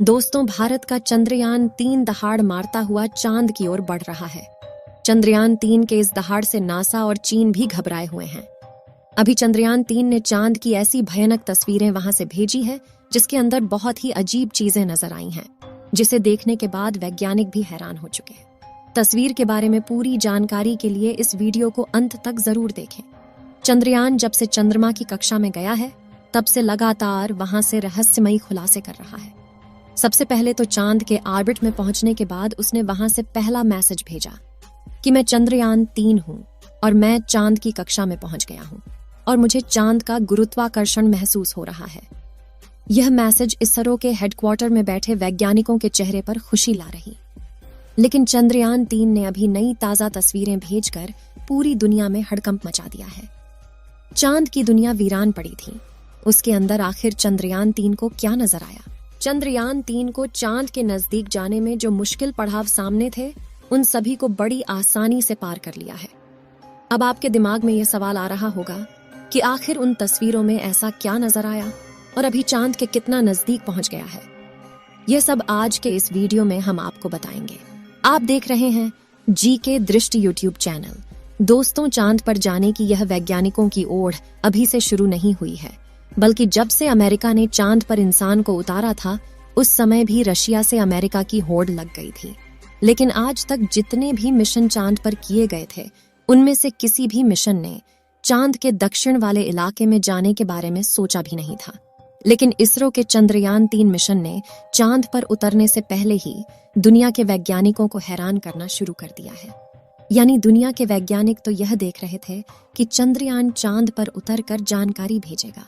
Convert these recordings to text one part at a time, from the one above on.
दोस्तों, भारत का चंद्रयान-3 दहाड़ मारता हुआ चांद की ओर बढ़ रहा है। चंद्रयान-3 के इस दहाड़ से नासा और चीन भी घबराए हुए हैं। अभी चंद्रयान-3 ने चांद की ऐसी भयानक तस्वीरें वहां से भेजी है जिसके अंदर बहुत ही अजीब चीजें नजर आई हैं, जिसे देखने के बाद वैज्ञानिक भी हैरान हो चुके हैं। तस्वीर के बारे में पूरी जानकारी के लिए इस वीडियो को अंत तक जरूर देखें। चंद्रयान जब से चंद्रमा की कक्षा में गया है, तब से लगातार वहां से रहस्यमयी खुलासे कर रहा है। सबसे पहले तो चांद के ऑर्बिट में पहुंचने के बाद उसने वहां से पहला मैसेज भेजा कि मैं चंद्रयान-3 हूं और मैं चांद की कक्षा में पहुंच गया हूं और मुझे चांद का गुरुत्वाकर्षण महसूस हो रहा है। यह मैसेज इसरो के हेडक्वार्टर में बैठे वैज्ञानिकों के चेहरे पर खुशी ला रही। लेकिन चंद्रयान-3 ने अभी नई ताजा तस्वीरें भेजकर पूरी दुनिया में हड़कंप मचा दिया है। चांद की दुनिया वीरान पड़ी थी। उसके अंदर आखिर चंद्रयान-3 को क्या नजर आया? चंद्रयान-3 को चांद के नजदीक जाने में जो मुश्किल पड़ाव सामने थे, उन सभी को बड़ी आसानी से पार कर लिया है। अब आपके दिमाग में यह सवाल आ रहा होगा कि आखिर उन तस्वीरों में ऐसा क्या नजर आया और अभी चांद के कितना नजदीक पहुंच गया है। यह सब आज के इस वीडियो में हम आपको बताएंगे। आप देख रहे हैं जीके दृष्टि यूट्यूब चैनल। दोस्तों, चांद पर जाने की यह वैज्ञानिकों की ओढ़ अभी से शुरू नहीं हुई है, बल्कि जब से अमेरिका ने चांद पर इंसान को उतारा था, उस समय भी रशिया से अमेरिका की होड़ लग गई थी। लेकिन आज तक जितने भी मिशन चांद पर किए गए थे, उनमें से किसी भी मिशन ने चांद के दक्षिण वाले इलाके में जाने के बारे में सोचा भी नहीं था। लेकिन इसरो के चंद्रयान-3 मिशन ने चांद पर उतरने से पहले ही दुनिया के वैज्ञानिकों को हैरान करना शुरू कर दिया है। यानी दुनिया के वैज्ञानिक तो यह देख रहे थे कि चंद्रयान चांद पर उतरकर जानकारी भेजेगा,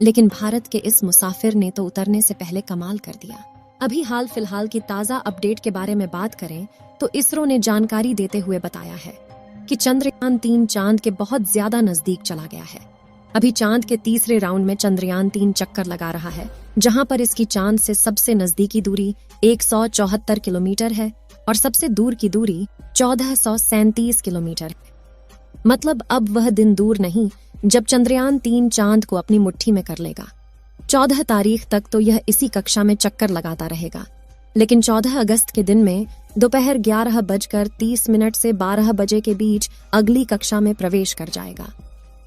लेकिन भारत के इस मुसाफिर ने तो उतरने से पहले कमाल कर दिया। अभी हाल फिलहाल की ताजा अपडेट के बारे में बात करें तो इसरो ने जानकारी देते हुए बताया है कि चंद्रयान-3 चांद के बहुत ज्यादा नजदीक चला गया है। अभी चांद के तीसरे राउंड में चंद्रयान-3 चक्कर लगा रहा है, जहां पर इसकी चांद से सबसे नजदीकी दूरी 174 किलोमीटर है और सबसे दूर की दूरी 1437 किलोमीटर है। मतलब अब वह दिन दूर नहीं जब चंद्रयान-3 चांद को अपनी मुट्ठी में कर लेगा। 14 तारीख तक तो यह इसी कक्षा में चक्कर लगाता रहेगा, लेकिन 14 अगस्त के दिन में दोपहर 11:30 से 12 बजे के बीच अगली कक्षा में प्रवेश कर जाएगा।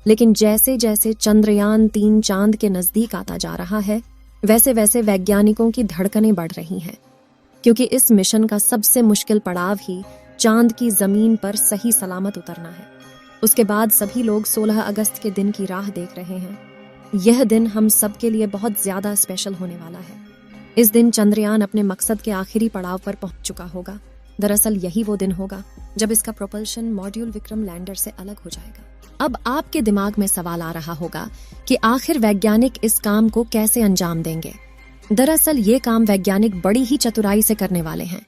लेकिन जैसे जैसे चंद्रयान-3 चांद के नजदीक आता जा रहा है, वैसे वैसे वैज्ञानिकों की धड़कनें बढ़ रही हैं, क्योंकि इस मिशन का सबसे मुश्किल पड़ाव ही चांद की जमीन पर सही सलामत उतरना है। उसके बाद सभी लोग 16 अगस्त के दिन की राह देख रहे हैं। यह दिन हम सब के लिए बहुत ज्यादा स्पेशल होने वाला है। इस दिन चंद्रयान अपने मकसद के आखिरी पड़ाव पर पहुंच चुका होगा। दरअसल यही वो दिन होगा जब इसका प्रोपल्शन मॉड्यूल विक्रम लैंडर से अलग हो जाएगा। अब आपके दिमाग में सवाल आ रहा होगा कि आखिर वैज्ञानिक इस काम को कैसे अंजाम देंगे। दरअसल ये काम वैज्ञानिक बड़ी ही चतुराई से करने वाले हैं।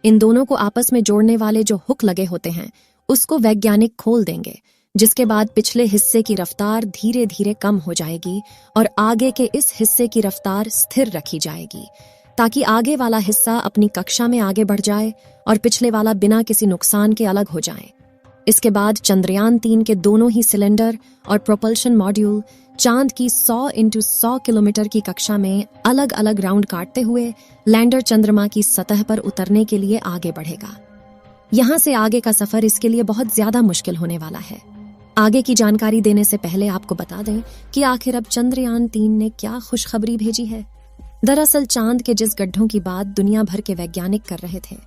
इन दोनों को आपस में जोड़ने वाले जो हुक लगे होते हैं, उसको वैज्ञानिक खोल देंगे, जिसके बाद पिछले हिस्से की रफ्तार धीरे धीरे कम हो जाएगी और आगे के इस हिस्से की रफ्तार स्थिर रखी जाएगी, ताकि आगे वाला हिस्सा अपनी कक्षा में आगे बढ़ जाए और पिछले वाला बिना किसी नुकसान के अलग हो जाए। इसके बाद चंद्रयान-3 के दोनों ही सिलेंडर और प्रोपल्शन मॉड्यूल चांद की 100 × 100 किलोमीटर की कक्षा में अलग अलग राउंड काटते हुए लैंडर चंद्रमा की सतह पर उतरने के लिए आगे बढ़ेगा। यहाँ से आगे का सफर इसके लिए बहुत ज्यादा मुश्किल होने वाला है। आगे की जानकारी देने से पहले आपको बता दें कि आखिर अब चंद्रयान-3 ने क्या खुशखबरी भेजी है। दरअसल चांद के जिस गड्ढों की बात दुनिया भर के वैज्ञानिक कर रहे थे,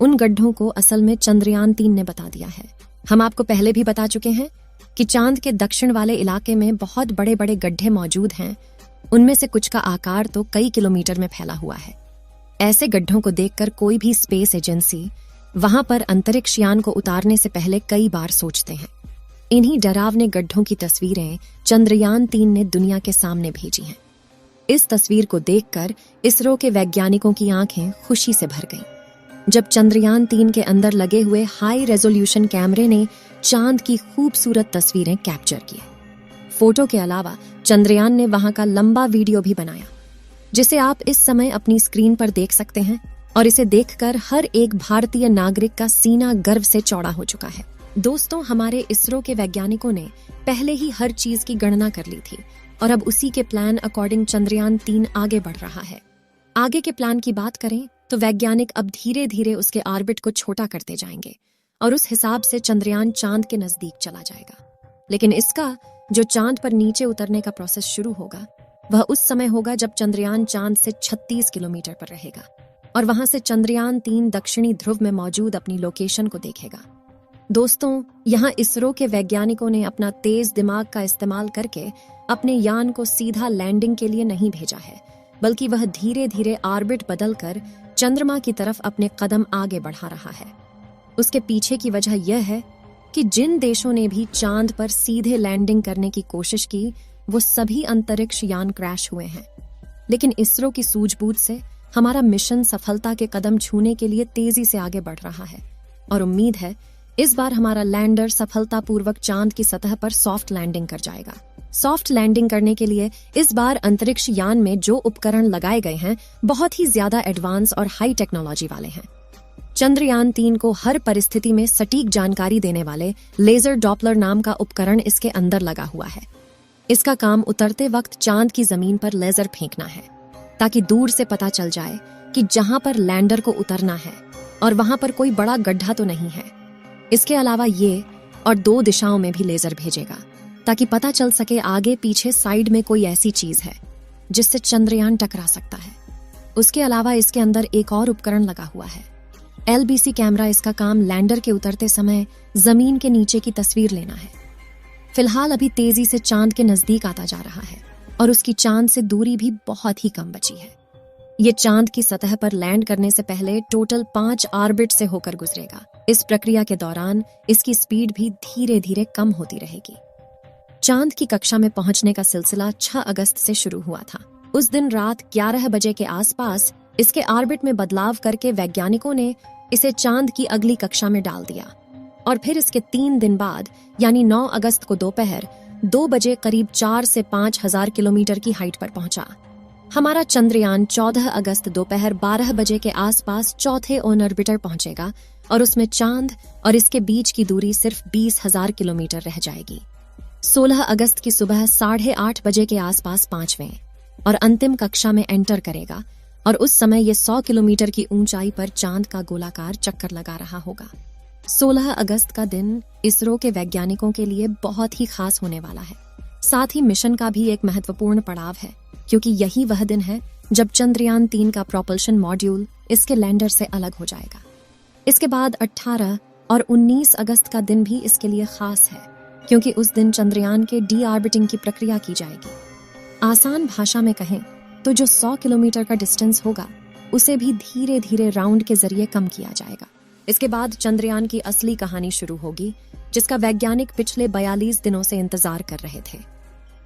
उन गड्ढों को असल में चंद्रयान-3 ने बता दिया है। हम आपको पहले भी बता चुके हैं कि चांद के दक्षिण वाले इलाके में बहुत बड़े बड़े गड्ढे मौजूद हैं। उनमें से कुछ का आकार तो कई किलोमीटर में फैला हुआ है। ऐसे गड्ढों को देखकर कोई भी स्पेस एजेंसी वहां पर अंतरिक्ष यान को उतारने से पहले कई बार सोचते हैं। इन्हीं डरावने गड्ढों की तस्वीरें चंद्रयान-3 ने दुनिया के सामने भेजी हैं। इस तस्वीर को देखकर इसरो के वैज्ञानिकों की आंखें खुशी से भर गईं, जब चंद्रयान-3 के अंदर लगे हुए हाई रेजोल्यूशन कैमरे ने चांद की खूबसूरत तस्वीरें कैप्चर की। फोटो के अलावा चंद्रयान ने वहां का लंबा वीडियो भी बनाया, जिसे आप इस समय अपनी स्क्रीन पर देख सकते हैं, और इसे देखकर हर एक भारतीय नागरिक का सीना गर्व से चौड़ा हो चुका है। दोस्तों, हमारे इसरो के वैज्ञानिकों ने पहले ही हर चीज की गणना कर ली थी और अब उसी के प्लान अकॉर्डिंग चंद्रयान-3 आगे बढ़ रहा है। आगे के प्लान की बात करें तो वैज्ञानिक अब धीरे धीरे उसके ऑर्बिट को छोटा करते जाएंगे और उस हिसाब से चंद्रयान चांद के नजदीक चला जाएगा। लेकिन इसका जो चांद पर नीचे उतरने का प्रोसेस शुरू होगा वह उस समय होगा जब चंद्रयान चांद से 36 किलोमीटर पर रहेगा और वहां से चंद्रयान 3 दक्षिणी ध्रुव में मौजूद अपनी लोकेशन को देखेगा। दोस्तों, यहाँ इसरो के वैज्ञानिकों ने अपना तेज दिमाग का इस्तेमाल करके अपने यान को सीधा लैंडिंग के लिए नहीं भेजा है, बल्कि वह धीरे धीरे ऑर्बिट बदलकर चंद्रमा की तरफ अपने कदम आगे बढ़ा रहा है। उसके पीछे की वजह यह है कि जिन देशों ने भी चांद पर सीधे लैंडिंग करने की कोशिश की वो सभी अंतरिक्ष यान क्रैश हुए हैं। लेकिन इसरो की सूझबूझ से हमारा मिशन सफलता के कदम छूने के लिए तेजी से आगे बढ़ रहा है और उम्मीद है इस बार हमारा लैंडर सफलतापूर्वक चांद की सतह पर सॉफ्ट लैंडिंग कर जाएगा। सॉफ्ट लैंडिंग करने के लिए इस बार अंतरिक्ष यान में जो उपकरण लगाए गए हैं बहुत ही ज्यादा एडवांस और हाई टेक्नोलॉजी वाले हैं। चंद्रयान 3 को हर परिस्थिति में सटीक जानकारी देने वाले लेजर डॉपलर नाम का उपकरण इसके अंदर लगा हुआ है। इसका काम उतरते वक्त चांद की जमीन पर लेजर फेंकना है ताकि दूर से पता चल जाए कि जहां पर लैंडर को उतरना है और वहां पर कोई बड़ा गड्ढा तो नहीं है। इसके अलावा ये और 2 दिशाओं में भी लेजर भेजेगा ताकि पता चल सके आगे पीछे साइड में कोई ऐसी चीज है जिससे चंद्रयान टकरा सकता है। उसके अलावा इसके अंदर एक और उपकरण लगा हुआ है। LBC camera. इसका काम लैंडर के उतरते समय जमीन के नीचे की तस्वीर लेना है। फिलहाल अभी तेजी से चांद के नजदीक आता जा रहा है और उसकी चांद से दूरी भी बहुत ही कम बची है। ये चांद की सतह पर लैंड करने से पहले टोटल 5 ऑर्बिट से होकर गुजरेगा। इस प्रक्रिया के दौरान इसकी स्पीड भी धीरे धीरे कम होती रहेगी। चांद की कक्षा में पहुंचने का सिलसिला 6 अगस्त से शुरू हुआ था। उस दिन रात 11 बजे के आसपास इसके ऑर्बिट में बदलाव करके वैज्ञानिकों ने इसे चांद की अगली कक्षा में डाल दिया और फिर इसके 3 दिन बाद यानी 9 अगस्त को दोपहर 2 बजे करीब 4 से 5 हजार किलोमीटर की हाइट पर पहुंचा। हमारा चंद्रयान 14 अगस्त दोपहर 12 बजे के आसपास चौथे ऑन ऑर्बिटर पहुंचेगा और उसमें चांद और इसके बीच की दूरी सिर्फ 20,000 किलोमीटर रह जाएगी। 16 अगस्त की सुबह 8:30 बजे के आसपास 5वें और अंतिम कक्षा में एंटर करेगा और उस समय ये 100 किलोमीटर की ऊंचाई पर चांद का गोलाकार चक्कर लगा रहा होगा। 16 अगस्त का दिन इसरो के वैज्ञानिकों के लिए बहुत ही खास होने वाला है। साथ ही मिशन का भी एक महत्वपूर्ण पड़ाव है क्योंकि यही वह दिन है जब चंद्रयान 3 का प्रोपल्शन मॉड्यूल इसके लैंडर से अलग हो जाएगा। इसके बाद 18 और 19 अगस्त का दिन भी इसके लिए खास है क्योंकि उस दिन चंद्रयान के डी ऑर्बिटिंग की प्रक्रिया की जाएगी। आसान भाषा में कहें तो जो 100 किलोमीटर का डिस्टेंस होगा उसे भी धीरे धीरे राउंड के जरिए कम किया जाएगा। इसके बाद चंद्रयान की असली कहानी शुरू होगी जिसका वैज्ञानिक पिछले 42 दिनों से इंतजार कर रहे थे।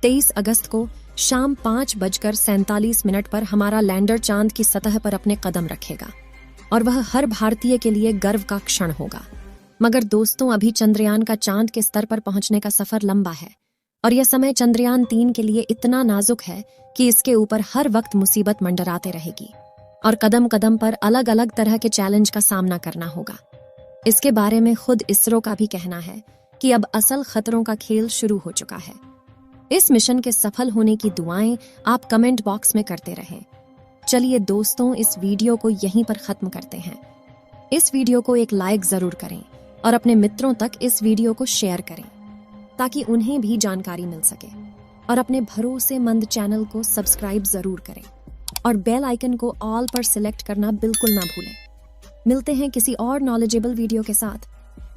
23 अगस्त को शाम 5:47 पर हमारा लैंडर चांद की सतह पर अपने कदम रखेगा और वह हर भारतीय के लिए गर्व का क्षण होगा। मगर दोस्तों, अभी चंद्रयान का चांद के स्तर पर पहुंचने का सफर लंबा है और यह समय चंद्रयान 3 के लिए इतना नाजुक है कि इसके ऊपर हर वक्त मुसीबत मंडराते रहेगी और कदम कदम पर अलग अलग तरह के चैलेंज का सामना करना होगा। इसके बारे में खुद इसरो का भी कहना है कि अब असल खतरों का खेल शुरू हो चुका है। इस मिशन के सफल होने की दुआएं आप कमेंट बॉक्स में करते रहें। चलिए दोस्तों, इस वीडियो को यहीं पर खत्म करते हैं। इस वीडियो को एक लाइक जरूर करें और अपने मित्रों तक इस वीडियो को शेयर करें ताकि उन्हें भी जानकारी मिल सके और अपने भरोसेमंद चैनल को सब्सक्राइब जरूर करें और बेल आइकन को ऑल पर सिलेक्ट करना बिल्कुल ना भूलें। मिलते हैं किसी और नॉलेजेबल वीडियो के साथ।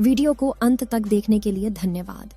वीडियो को अंत तक देखने के लिए धन्यवाद।